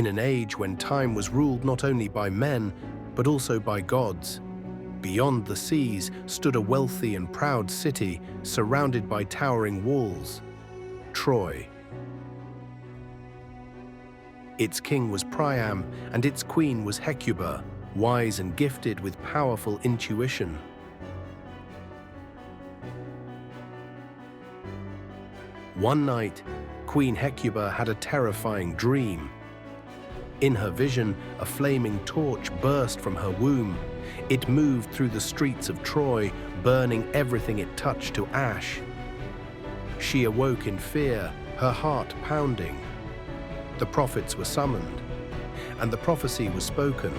In an age when time was ruled not only by men, but also by gods, beyond the seas stood a wealthy and proud city surrounded by towering walls, Troy. Its king was Priam, and its queen was Hecuba, wise and gifted with powerful intuition. One night, Queen Hecuba had a terrifying dream. In her vision, a flaming torch burst from her womb. It moved through the streets of Troy, burning everything it touched to ash. She awoke in fear, her heart pounding. The prophets were summoned, and the prophecy was spoken.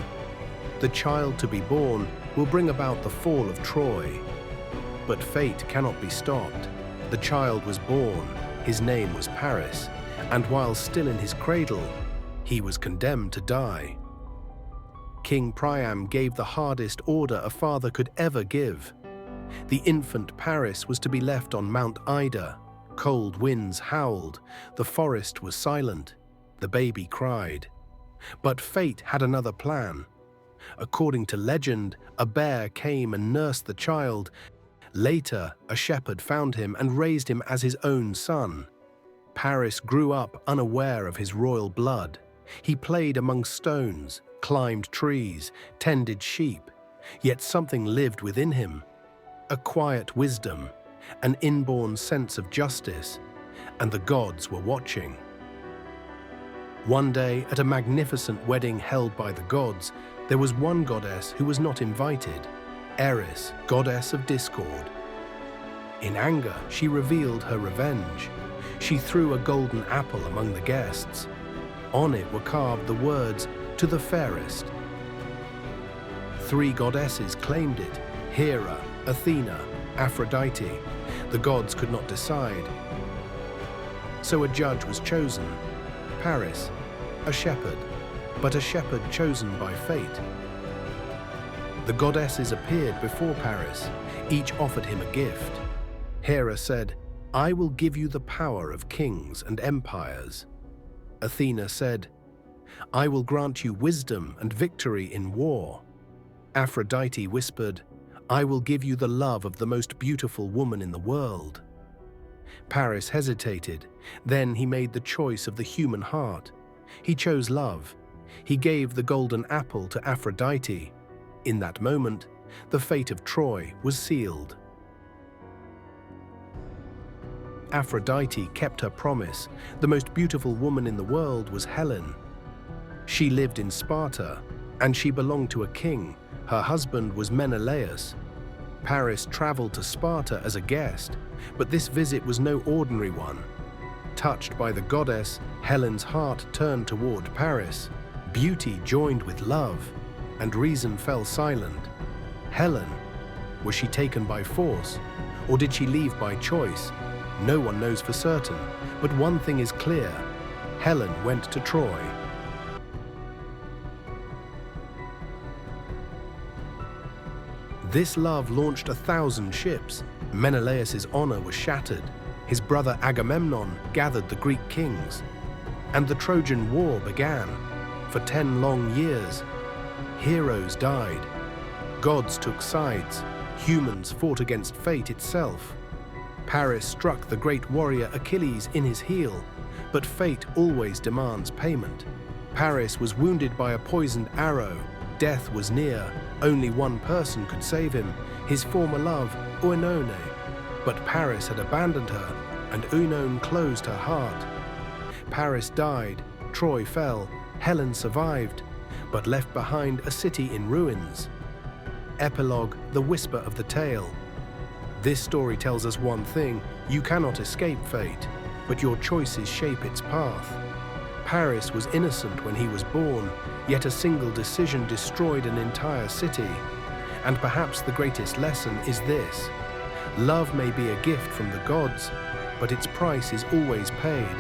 The child to be born will bring about the fall of Troy. But fate cannot be stopped. The child was born, his name was Paris, and while still in his cradle, he was condemned to die. King Priam gave the hardest order a father could ever give. The infant Paris was to be left on Mount Ida. Cold winds howled, the forest was silent, the baby cried. But fate had another plan. According to legend, a bear came and nursed the child. Later, a shepherd found him and raised him as his own son. Paris grew up unaware of his royal blood. He played among stones, climbed trees, tended sheep, yet something lived within him. A quiet wisdom, an inborn sense of justice, and the gods were watching. One day, at a magnificent wedding held by the gods, there was one goddess who was not invited, Eris, goddess of discord. In anger, she revealed her revenge. She threw a golden apple among the guests. On it were carved the words, "To the fairest." 3 goddesses claimed it, Hera, Athena, Aphrodite. The gods could not decide. So a judge was chosen, Paris, a shepherd, but a shepherd chosen by fate. The goddesses appeared before Paris. Each offered him a gift. Hera said, "I will give you the power of kings and empires." Athena said, "I will grant you wisdom and victory in war." Aphrodite whispered, "I will give you the love of the most beautiful woman in the world." Paris hesitated. Then he made the choice of the human heart. He chose love. He gave the golden apple to Aphrodite. In that moment, the fate of Troy was sealed. Aphrodite kept her promise. The most beautiful woman in the world was Helen. She lived in Sparta, and she belonged to a king. Her husband was Menelaus. Paris traveled to Sparta as a guest, but this visit was no ordinary one. Touched by the goddess, Helen's heart turned toward Paris. Beauty joined with love, and reason fell silent. Helen, was she taken by force, or did she leave by choice? No one knows for certain, but one thing is clear: Helen went to Troy. This love launched 1,000 ships. Menelaus' honor was shattered. His brother Agamemnon gathered the Greek kings. And the Trojan War began. For 10 long years, heroes died. Gods took sides. Humans fought against fate itself. Paris struck the great warrior Achilles in his heel, but fate always demands payment. Paris was wounded by a poisoned arrow. Death was near. Only one person could save him, his former love, Oenone. But Paris had abandoned her, and Oenone closed her heart. Paris died, Troy fell, Helen survived, but left behind a city in ruins. Epilogue, the whisper of the tale. This story tells us one thing: you cannot escape fate, but your choices shape its path. Paris was innocent when he was born, yet a single decision destroyed an entire city. And perhaps the greatest lesson is this: love may be a gift from the gods, but its price is always paid.